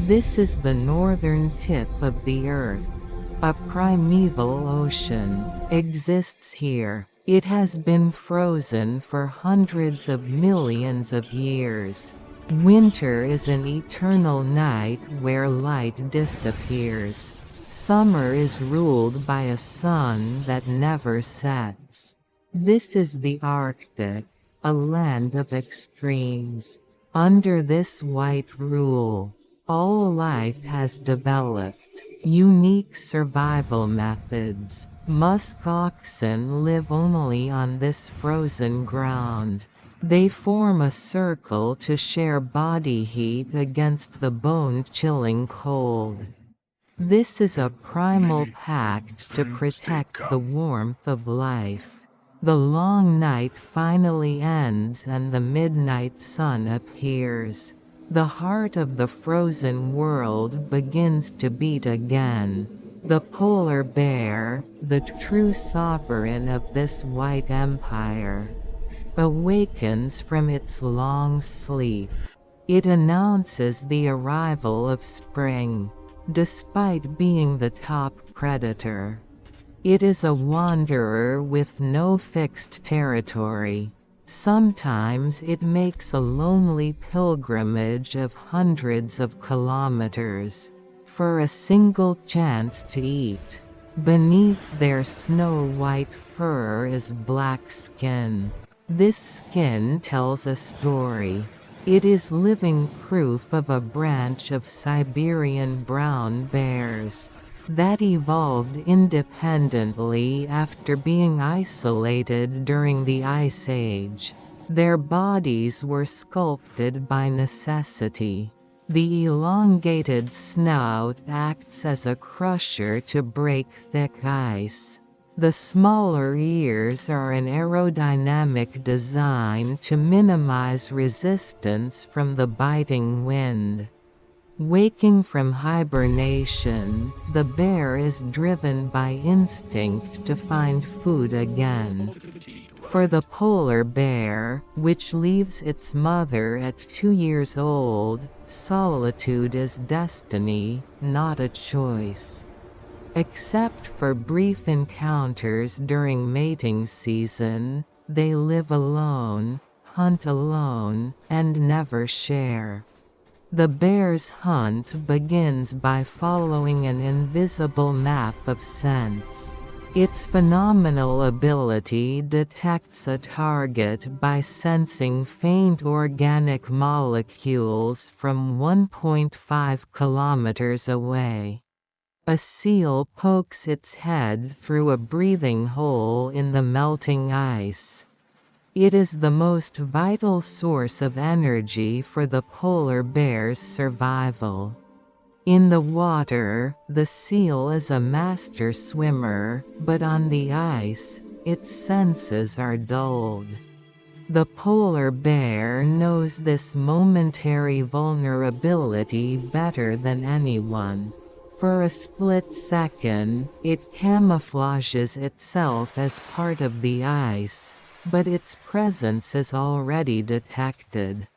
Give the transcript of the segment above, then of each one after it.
This is the northern tip of the Earth. A primeval ocean exists here. It has been frozen for hundreds of millions of years. Winter is an eternal night where light disappears. Summer is ruled by a sun that never sets. This is the Arctic, a land of extremes. Under this white rule, all life has developed unique survival methods. Musk oxen live only on this frozen ground. They form a circle to share body heat against the bone-chilling cold. This is a primal pact to protect the warmth of life. The long night finally ends and the midnight sun appears. The heart of the frozen world begins to beat again. The polar bear, the true sovereign of this white empire, awakens from its long sleep. It announces the arrival of spring, despite being the top predator. It is a wanderer with no fixed territory. Sometimes it makes a lonely pilgrimage of hundreds of kilometers for a single chance to eat. Beneath their snow-white fur is black skin. This skin tells a story. It is living proof of a branch of Siberian brown bears that evolved independently after being isolated during the Ice Age. Their bodies were sculpted by necessity. The elongated snout acts as a crusher to break thick ice. The smaller ears are an aerodynamic design to minimize resistance from the biting wind. Waking from hibernation, the bear is driven by instinct to find food again. For the polar bear, which leaves its mother at 2 years old, solitude is destiny, not a choice. Except for brief encounters during mating season, they live alone, hunt alone, and never share. The bear's hunt begins by following an invisible map of scents. Its phenomenal ability detects a target by sensing faint organic molecules from 1.5 kilometers away. A seal pokes its head through a breathing hole in the melting ice. It is the most vital source of energy for the polar bear's survival. In the water, the seal is a master swimmer, but on the ice, its senses are dulled. The polar bear knows this momentary vulnerability better than anyone. For a split second, it camouflages itself as part of the ice, but its presence is already detected.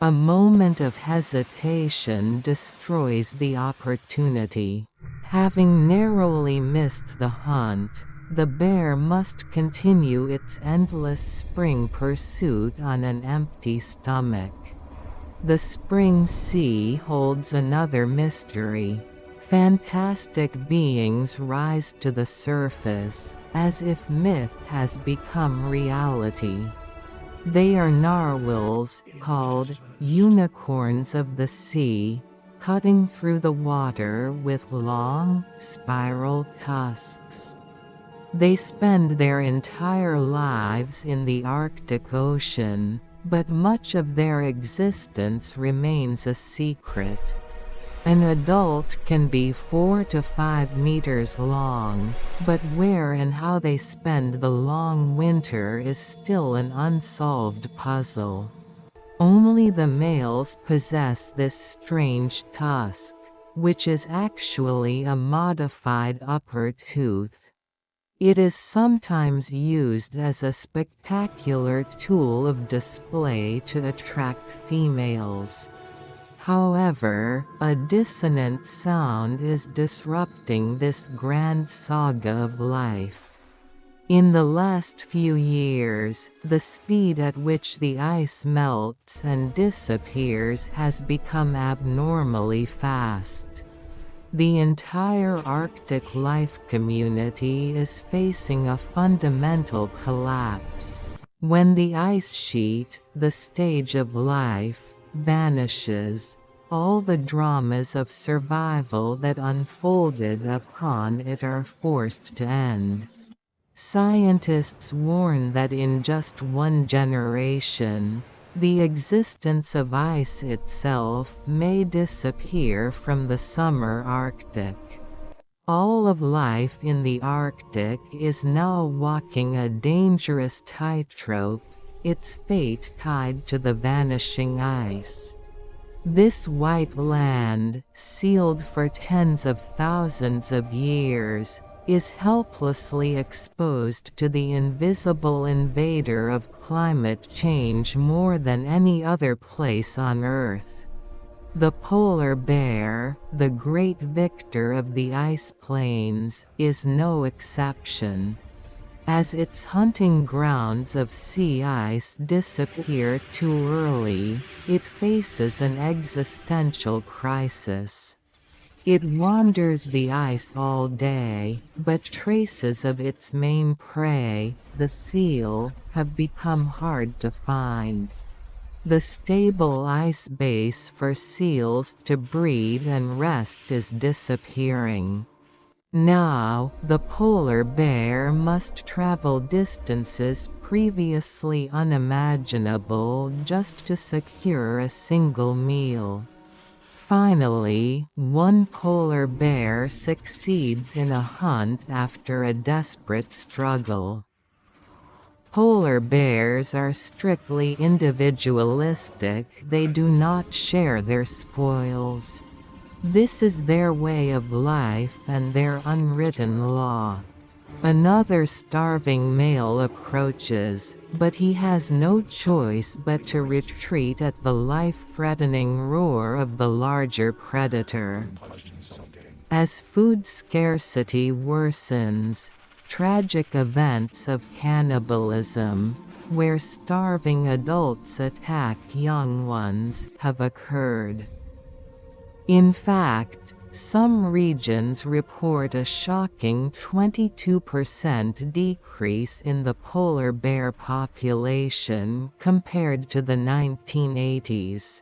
A moment of hesitation destroys the opportunity. Having narrowly missed the hunt, the bear must continue its endless spring pursuit on an empty stomach. The spring sea holds another mystery. Fantastic beings rise to the surface, as if myth has become reality. They are narwhals, called unicorns of the sea, cutting through the water with long, spiral tusks. They spend their entire lives in the Arctic Ocean, but much of their existence remains a secret. An adult can be 4 to 5 meters long, but where and how they spend the long winter is still an unsolved puzzle. Only the males possess this strange tusk, which is actually a modified upper tooth. It is sometimes used as a spectacular tool of display to attract females. However, a dissonant sound is disrupting this grand saga of life. In the last few years, the speed at which the ice melts and disappears has become abnormally fast. The entire Arctic life community is facing a fundamental collapse. When the ice sheet, the stage of life, vanishes, all the dramas of survival that unfolded upon it are forced to end. Scientists warn that in just one generation, the existence of ice itself may disappear from the summer Arctic. All of life in the Arctic is now walking a dangerous tightrope, its fate tied to the vanishing ice. This white land, sealed for tens of thousands of years, is helplessly exposed to the invisible invader of climate change more than any other place on Earth. The polar bear, the great victor of the ice plains, is no exception. As its hunting grounds of sea ice disappear too early, it faces an existential crisis. It wanders the ice all day, but traces of its main prey, the seal, have become hard to find. The stable ice base for seals to breed and rest is disappearing. Now, the polar bear must travel distances previously unimaginable just to secure a single meal. Finally, one polar bear succeeds in a hunt after a desperate struggle. Polar bears are strictly individualistic, they do not share their spoils. This is their way of life and their unwritten law. Another starving male approaches, but he has no choice but to retreat at the life-threatening roar of the larger predator. As food scarcity worsens, tragic events of cannibalism, where starving adults attack young ones, have occurred. In fact, some regions report a shocking 22% decrease in the polar bear population compared to the 1980s.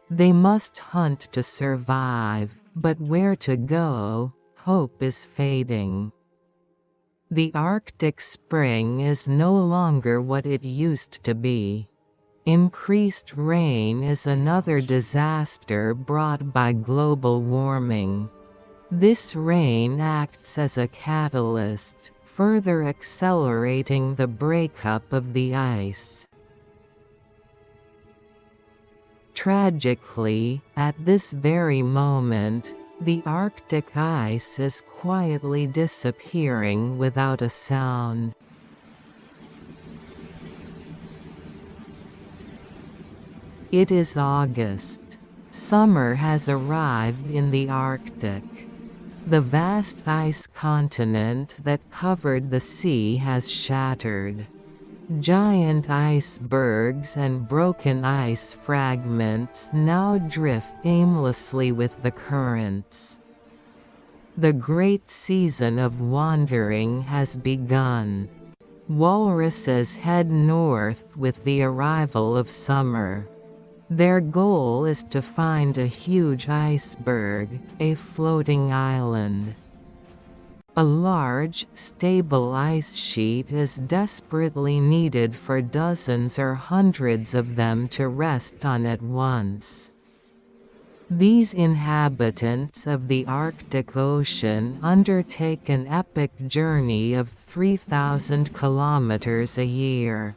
They must hunt to survive, but where to go, hope is fading. The Arctic spring is no longer what it used to be. Increased rain is another disaster brought by global warming. This rain acts as a catalyst, further accelerating the breakup of the ice. Tragically, at this very moment, the Arctic ice is quietly disappearing without a sound. It is August. Summer has arrived in the Arctic. The vast ice continent that covered the sea has shattered. Giant icebergs and broken ice fragments now drift aimlessly with the currents. The great season of wandering has begun. Walruses head north with the arrival of summer. Their goal is to find a huge iceberg, a floating island. A large, stable ice sheet is desperately needed for dozens or hundreds of them to rest on at once. These inhabitants of the Arctic Ocean undertake an epic journey of 3,000 kilometers a year.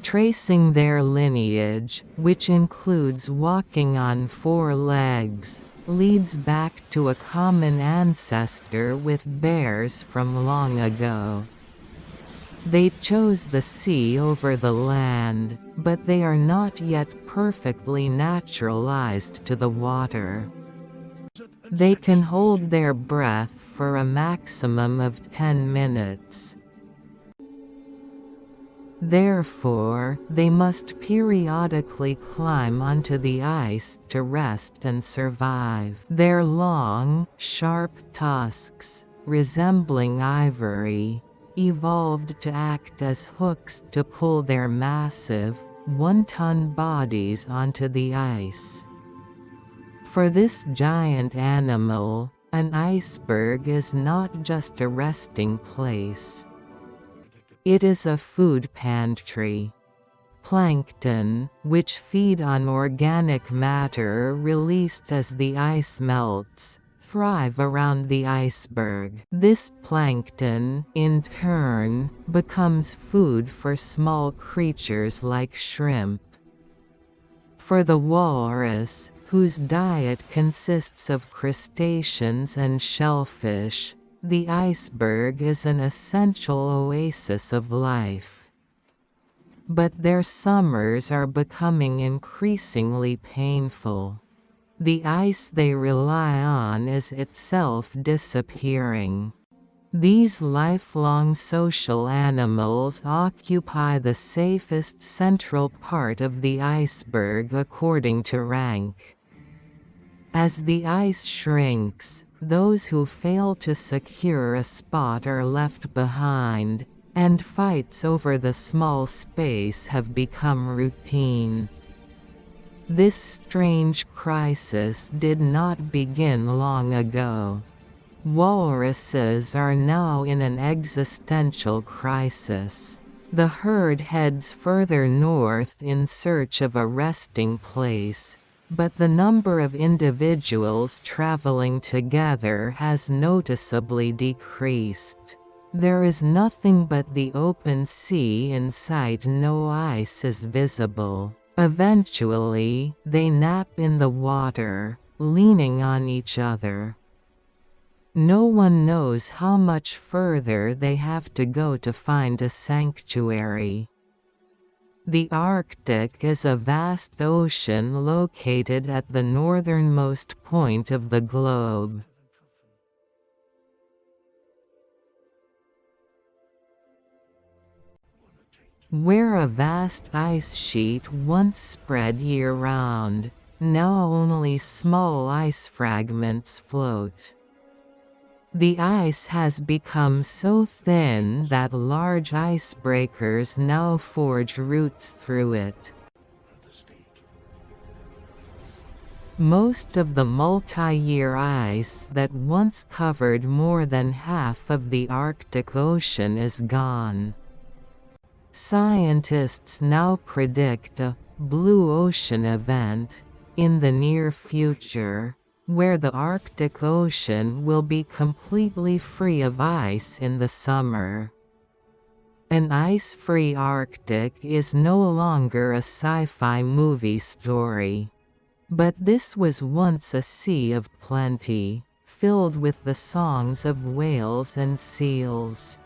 Tracing their lineage, which includes walking on 4 legs, leads back to a common ancestor with bears from long ago. They chose the sea over the land, but they are not yet perfectly naturalized to the water. They can hold their breath for a maximum of 10 minutes. Therefore, they must periodically climb onto the ice to rest and survive. Their long, sharp tusks, resembling ivory, evolved to act as hooks to pull their massive, one-ton bodies onto the ice. For this giant animal, an iceberg is not just a resting place. It is a food pantry. Plankton, which feed on organic matter released as the ice melts, thrive around the iceberg. This plankton, in turn, becomes food for small creatures like shrimp. For the walrus, whose diet consists of crustaceans and shellfish, the iceberg is an essential oasis of life. But their summers are becoming increasingly painful. The ice they rely on is itself disappearing. These lifelong social animals occupy the safest central part of the iceberg according to rank. As the ice shrinks, those who fail to secure a spot are left behind, and fights over the small space have become routine. This strange crisis did not begin long ago. Walruses are now in an existential crisis. The herd heads further north in search of a resting place, but the number of individuals traveling together has noticeably decreased. There is nothing but the open sea in sight. No ice is visible. Eventually, they nap in the water, leaning on each other. No one knows how much further they have to go to find a sanctuary. The Arctic is a vast ocean located at the northernmost point of the globe. Where a vast ice sheet once spread year-round, now only small ice fragments float. The ice has become so thin that large icebreakers now forge routes through it. Most of the multi-year ice that once covered more than half of the Arctic Ocean is gone. Scientists now predict a blue ocean event in the near future, where the Arctic Ocean will be completely free of ice in the summer. An ice-free Arctic is no longer a sci-fi movie story. But this was once a sea of plenty, filled with the songs of whales and seals.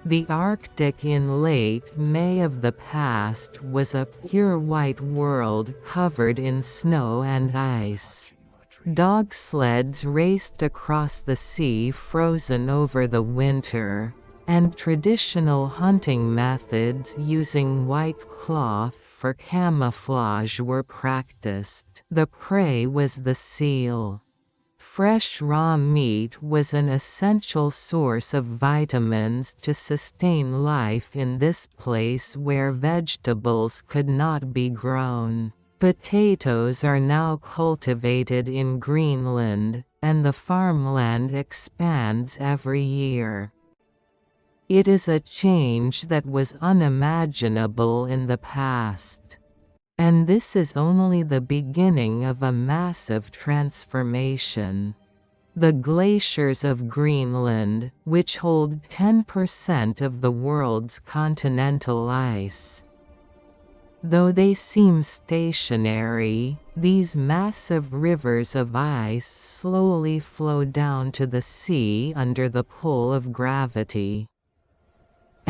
The Arctic in late May of the past was a pure white world covered in snow and ice. Dog sleds raced across the sea frozen over the winter, and traditional hunting methods using white cloth for camouflage were practiced. The prey was the seal. Fresh raw meat was an essential source of vitamins to sustain life in this place where vegetables could not be grown. Potatoes are now cultivated in Greenland, and the farmland expands every year. It is a change that was unimaginable in the past. And this is only the beginning of a massive transformation. The glaciers of Greenland, which hold 10% of the world's continental ice. Though they seem stationary, these massive rivers of ice slowly flow down to the sea under the pull of gravity.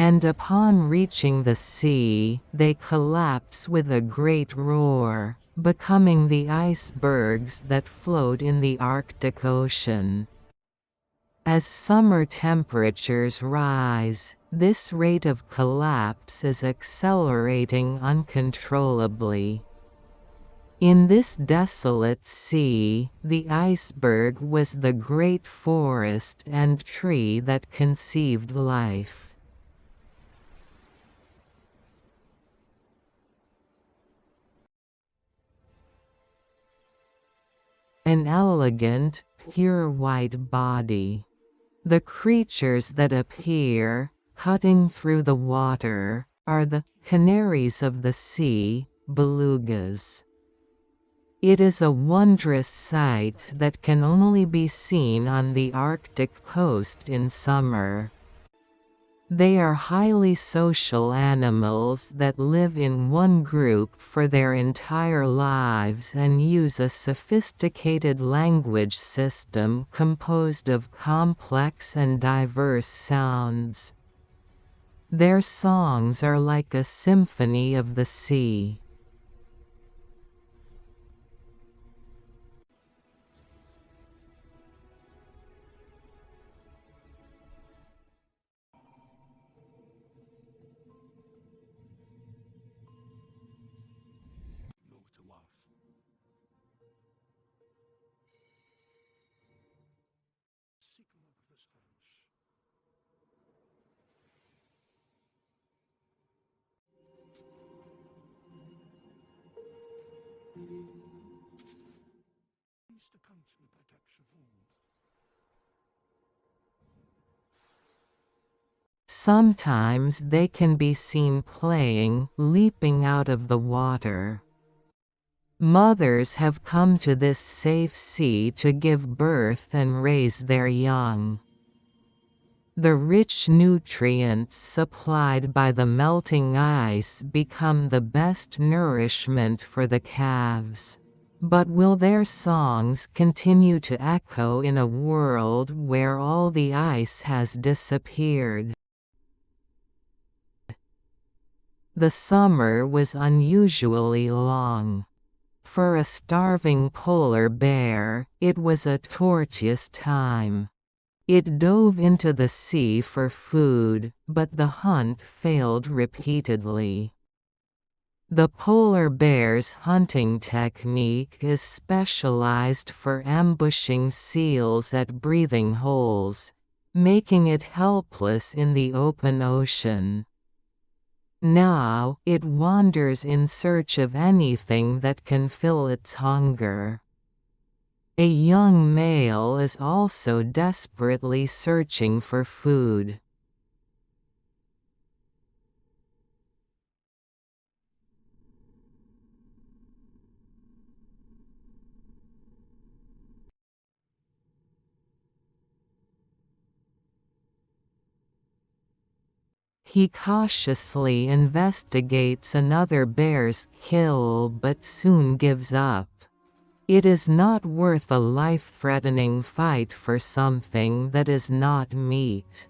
And upon reaching the sea, they collapse with a great roar, becoming the icebergs that float in the Arctic Ocean. As summer temperatures rise, this rate of collapse is accelerating uncontrollably. In this desolate sea, the iceberg was the great forest and tree that conceived life. An elegant, pure white body. The creatures that appear, cutting through the water, are the canaries of the sea, belugas. It is a wondrous sight that can only be seen on the Arctic coast in summer. They are highly social animals that live in one group for their entire lives and use a sophisticated language system composed of complex and diverse sounds. Their songs are like a symphony of the sea. Sometimes they can be seen playing, leaping out of the water. Mothers have come to this safe sea to give birth and raise their young. The rich nutrients supplied by the melting ice become the best nourishment for the calves. But will their songs continue to echo in a world where all the ice has disappeared? The summer was unusually long. For a starving polar bear, it was a tortuous time. It dove into the sea for food, but the hunt failed repeatedly. The polar bear's hunting technique is specialized for ambushing seals at breathing holes, making it helpless in the open ocean. Now, it wanders in search of anything that can fill its hunger. A young male is also desperately searching for food. He cautiously investigates another bear's kill but soon gives up. It is not worth a life-threatening fight for something that is not meat.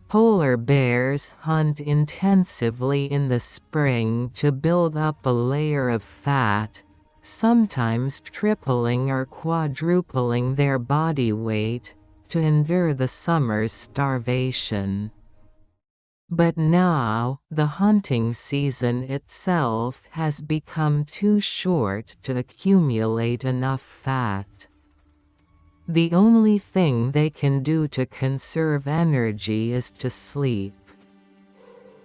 Polar bears hunt intensively in the spring to build up a layer of fat, sometimes tripling or quadrupling their body weight, to endure the summer's starvation. But now, the hunting season itself has become too short to accumulate enough fat. The only thing they can do to conserve energy is to sleep.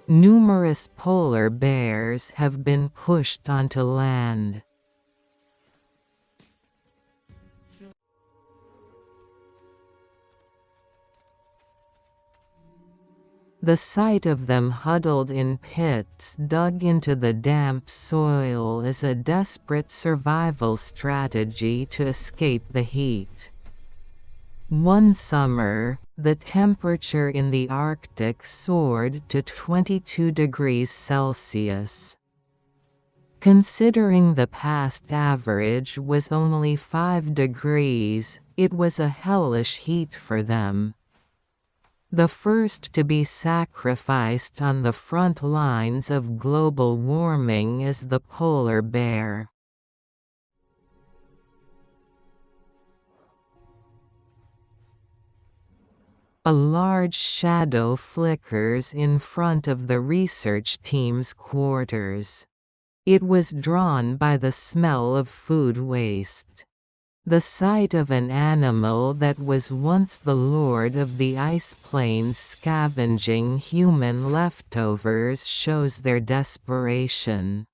Numerous polar bears have been pushed onto land. The sight of them huddled in pits dug into the damp soil is a desperate survival strategy to escape the heat. One summer, the temperature in the Arctic soared to 22 degrees Celsius. Considering the past average was only 5 degrees, it was a hellish heat for them. The first to be sacrificed on the front lines of global warming is the polar bear. A large shadow flickers in front of the research team's quarters. It was drawn by the smell of food waste. The sight of an animal that was once the lord of the ice plains scavenging human leftovers shows their desperation.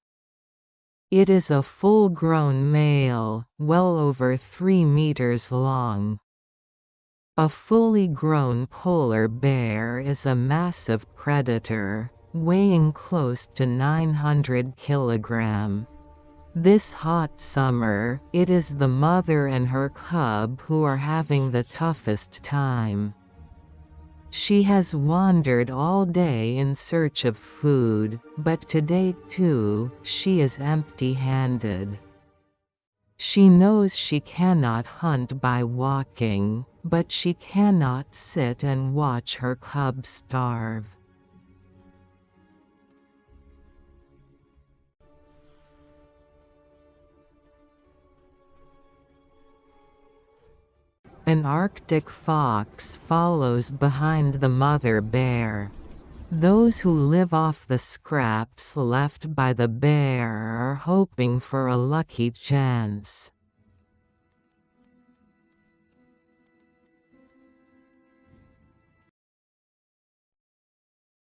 It is a full-grown male, well over 3 meters long. A fully grown polar bear is a massive predator, weighing close to 900 kilograms. This hot summer, it is the mother and her cub who are having the toughest time. She has wandered all day in search of food, but today too, she is empty-handed. She knows she cannot hunt by walking, but she cannot sit and watch her cub starve. An Arctic fox follows behind the mother bear. Those who live off the scraps left by the bear are hoping for a lucky chance.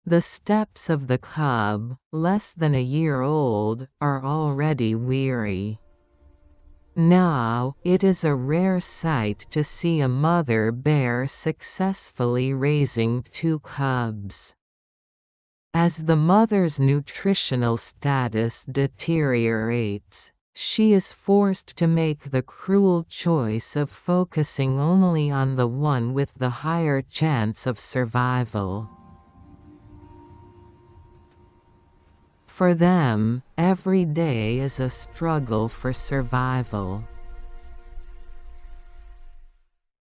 The steps of the cub, less than a year old, are already weary. Now, it is a rare sight to see a mother bear successfully raising 2 cubs. As the mother's nutritional status deteriorates, she is forced to make the cruel choice of focusing only on the one with the higher chance of survival. For them, every day is a struggle for survival.